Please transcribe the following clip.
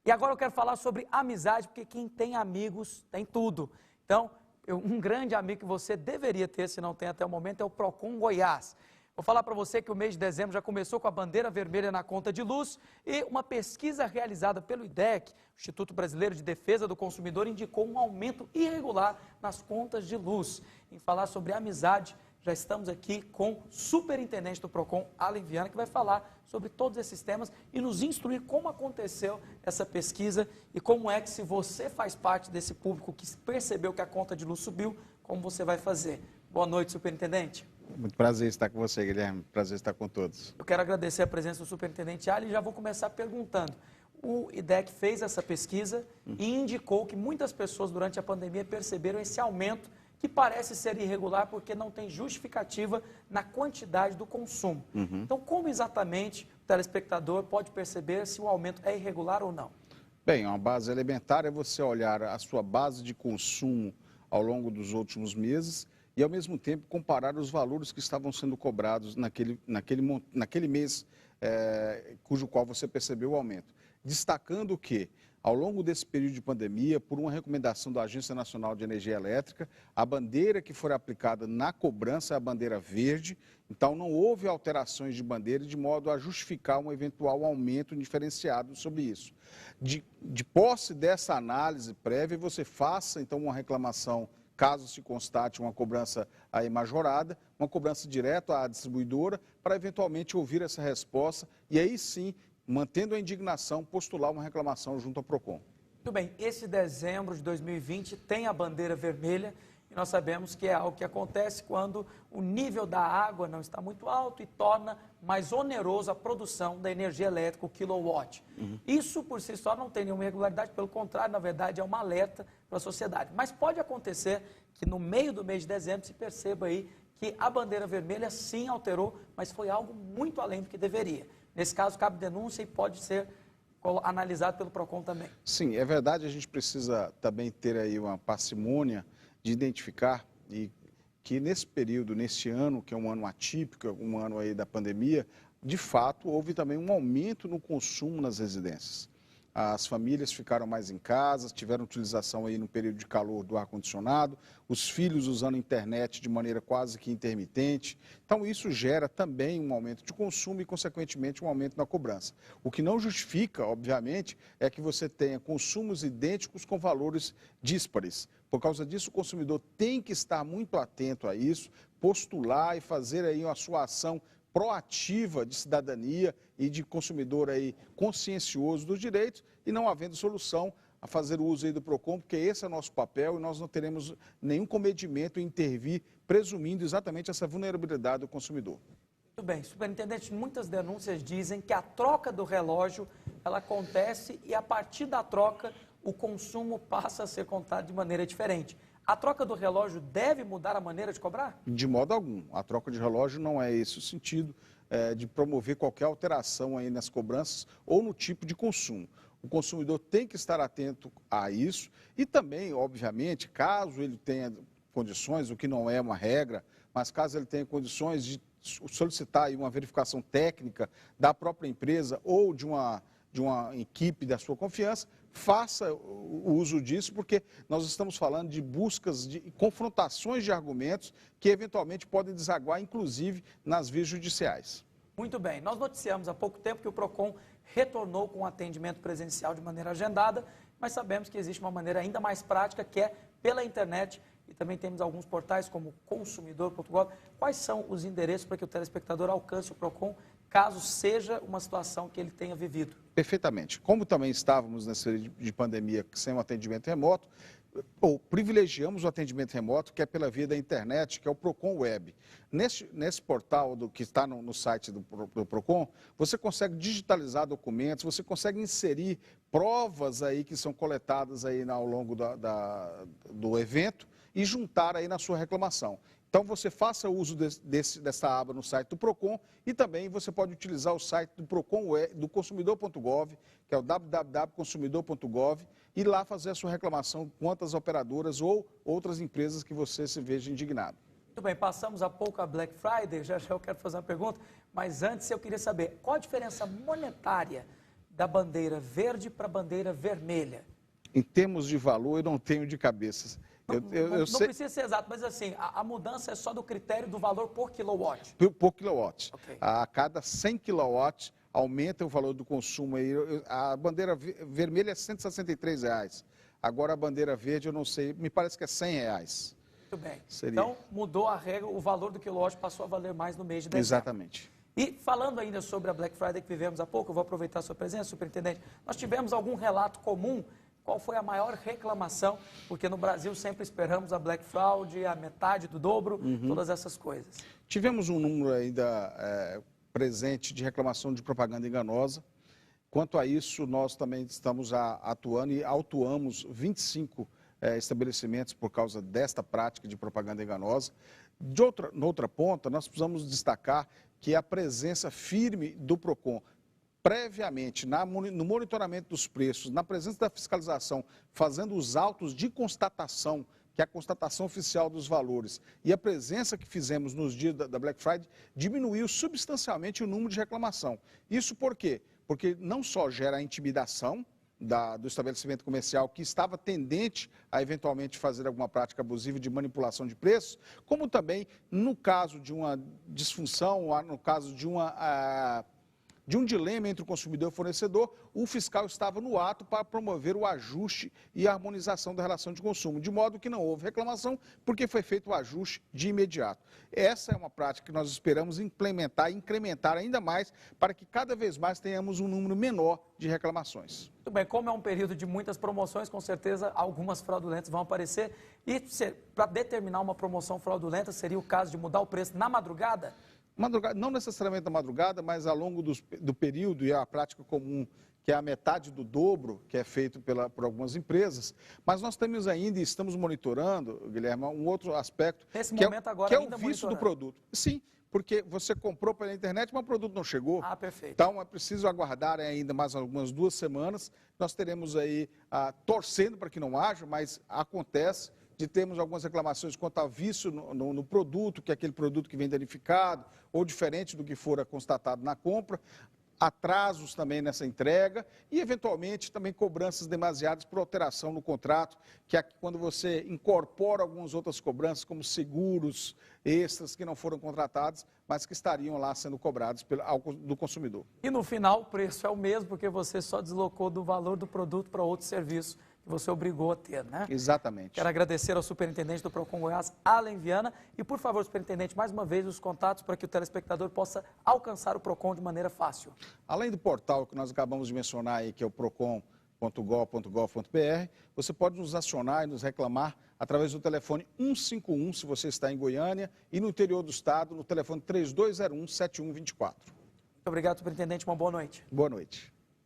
E agora eu quero falar sobre amizade, porque quem tem amigos tem tudo. Então, um grande amigo que você deveria ter, se não tem até o momento, é o Procon Goiás. Vou falar para você que o mês de dezembro já começou com a bandeira vermelha na conta de luz e uma pesquisa realizada pelo IDEC, Instituto Brasileiro de Defesa do Consumidor, indicou um aumento irregular nas contas de luz. Em falar sobre amizade, já estamos aqui com o superintendente do Procon, Alan Viana, que vai falar sobre todos esses temas e nos instruir como aconteceu essa pesquisa e como é que, se você faz parte desse público que percebeu que a conta de luz subiu, como você vai fazer. Boa noite, superintendente. Muito prazer estar com você, Guilherme. Prazer estar com todos. Eu quero agradecer a presença do superintendente Alan e já vou começar perguntando. O IDEC fez essa pesquisa e indicou que muitas pessoas durante a pandemia perceberam esse aumento que parece ser irregular porque não tem justificativa na quantidade do consumo. Então, como exatamente o telespectador pode perceber se o aumento é irregular ou não? Bem, uma base elementar é você olhar a sua base de consumo ao longo dos últimos meses e, ao mesmo tempo, comparar os valores que estavam sendo cobrados naquele mês cujo qual você percebeu o aumento. Destacando que, ao longo desse período de pandemia, por uma recomendação da Agência Nacional de Energia Elétrica, a bandeira que foi aplicada na cobrança é a bandeira verde, então não houve alterações de bandeira de modo a justificar um eventual aumento diferenciado sobre isso. De posse dessa análise prévia, você faça então uma reclamação, caso se constate uma cobrança aí majorada, uma cobrança direta à distribuidora, para eventualmente ouvir essa resposta e aí sim, mantendo a indignação, postular uma reclamação junto ao Procon. Muito bem, esse dezembro de 2020 tem a bandeira vermelha e nós sabemos que é algo que acontece quando o nível da água não está muito alto e torna mais oneroso a produção da energia elétrica, o kilowatt. Isso por si só não tem nenhuma irregularidade, pelo contrário, na verdade é uma alerta para a sociedade. Mas pode acontecer que no meio do mês de dezembro se perceba aí que a bandeira vermelha sim alterou, mas foi algo muito além do que deveria. Nesse caso, cabe denúncia e pode ser analisado pelo Procon também. Sim, é verdade, a gente precisa também ter aí uma parcimônia de identificar e que nesse período, nesse ano, que é um ano atípico, um ano aí da pandemia, de fato, houve também um aumento no consumo nas residências. As famílias ficaram mais em casa, tiveram utilização aí no período de calor do ar-condicionado, os filhos usando a internet de maneira quase que intermitente. Então, isso gera também um aumento de consumo e, consequentemente, um aumento na cobrança. O que não justifica, obviamente, é que você tenha consumos idênticos com valores díspares. Por causa disso, o consumidor tem que estar muito atento a isso, postular e fazer aí a sua ação proativa de cidadania e de consumidor aí consciencioso dos direitos e não havendo solução a fazer uso aí do Procon, porque esse é o nosso papel e nós não teremos nenhum comedimento em intervir, presumindo exatamente essa vulnerabilidade do consumidor. Muito bem, superintendente, muitas denúncias dizem que a troca do relógio, ela acontece e a partir da troca o consumo passa a ser contado de maneira diferente. A troca do relógio deve mudar a maneira de cobrar? De modo algum. A troca de relógio não é esse o sentido de promover qualquer alteração aí nas cobranças ou no tipo de consumo. O consumidor tem que estar atento a isso e também, obviamente, caso ele tenha condições, o que não é uma regra, mas caso ele tenha condições de solicitar aí uma verificação técnica da própria empresa ou de uma equipe da sua confiança, faça o uso disso, porque nós estamos falando de buscas, de confrontações de argumentos que eventualmente podem desaguar, inclusive, nas vias judiciais. Muito bem, nós noticiamos há pouco tempo que o Procon retornou com o atendimento presencial de maneira agendada, mas sabemos que existe uma maneira ainda mais prática, que é pela internet, e também temos alguns portais como Consumidor.gov. Quais são os endereços para que o telespectador alcance o Procon, caso seja uma situação que ele tenha vivido? Perfeitamente. Como também estávamos nessa de pandemia sem um atendimento remoto, privilegiamos o atendimento remoto, que é pela via da internet, que é o Procon Web. Nesse portal que está no site do Procon, você consegue digitalizar documentos, você consegue inserir provas aí que são coletadas aí ao longo do evento e juntar aí na sua reclamação. Então, você faça uso dessa aba no site do Procon e também você pode utilizar o site do Procon, do consumidor.gov, que é o www.consumidor.gov, e lá fazer a sua reclamação quanto às operadoras ou outras empresas que você se veja indignado. Muito bem, passamos há pouco a Black Friday, já eu quero fazer uma pergunta, mas antes eu queria saber, qual a diferença monetária da bandeira verde para a bandeira vermelha? Em termos de valor, eu não tenho de cabeça. Não precisa ser exato, mas assim, a mudança é só do critério do valor por quilowatt. Por quilowatt. Ok. A cada 100 quilowatts aumenta o valor do consumo. Aí. A bandeira vermelha é R$ 163. Agora a bandeira verde, eu não sei, me parece que é R$ 100. Muito bem. Seria. Então, mudou a regra, o valor do quilowatt passou a valer mais no mês de dezembro. Exatamente. E falando ainda sobre a Black Friday que vivemos há pouco, eu vou aproveitar a sua presença, superintendente. Nós tivemos algum relato comum? Qual foi a maior reclamação? Porque no Brasil sempre esperamos a Black Fraud, a metade do dobro, todas essas coisas. Tivemos um número ainda presente de reclamação de propaganda enganosa. Quanto a isso, nós também estamos atuando e autuamos 25 estabelecimentos por causa desta prática de propaganda enganosa. Noutra ponta, nós precisamos destacar que a presença firme do PROCON, previamente, no monitoramento dos preços, na presença da fiscalização, fazendo os autos de constatação, que é a constatação oficial dos valores, e a presença que fizemos nos dias da Black Friday, diminuiu substancialmente o número de reclamação. Isso por quê? Porque não só gera a intimidação do estabelecimento comercial que estava tendente a eventualmente fazer alguma prática abusiva de manipulação de preços, como também no caso de uma disfunção, no caso de um dilema entre o consumidor e o fornecedor, o fiscal estava no ato para promover o ajuste e a harmonização da relação de consumo, de modo que não houve reclamação, porque foi feito o ajuste de imediato. Essa é uma prática que nós esperamos implementar e incrementar ainda mais, para que cada vez mais tenhamos um número menor de reclamações. Muito bem, como é um período de muitas promoções, com certeza algumas fraudulentas vão aparecer. E para determinar uma promoção fraudulenta, seria o caso de mudar o preço na madrugada? Não necessariamente na madrugada, mas ao longo do período, e a prática comum, que é a metade do dobro, que é feito por algumas empresas. Mas nós temos ainda, e estamos monitorando, Guilherme, um outro aspecto, Nesse que momento agora que é o ainda vício do monitorando. produto. Sim, porque você comprou pela internet, mas o produto não chegou. Ah, perfeito. Então, é preciso aguardar ainda mais algumas 2 semanas. Nós teremos aí, torcendo para que não haja, mas acontece, de termos algumas reclamações quanto a vício no produto, que é aquele produto que vem danificado ou diferente do que fora constatado na compra, atrasos também nessa entrega e, eventualmente, também cobranças demasiadas por alteração no contrato, que é quando você incorpora algumas outras cobranças, como seguros extras que não foram contratados, mas que estariam lá sendo cobrados do consumidor. E no final o preço é o mesmo, porque você só deslocou do valor do produto para outro serviço que você obrigou a ter, né? Exatamente. Quero agradecer ao superintendente do PROCON Goiás, Allen Viana, e por favor, superintendente, mais uma vez os contatos para que o telespectador possa alcançar o PROCON de maneira fácil. Além do portal que nós acabamos de mencionar aí, que é o procon.gov.br, você pode nos acionar e nos reclamar através do telefone 151, se você está em Goiânia, e no interior do estado, no telefone 3201-7124. Muito obrigado, superintendente. Uma boa noite. Boa noite.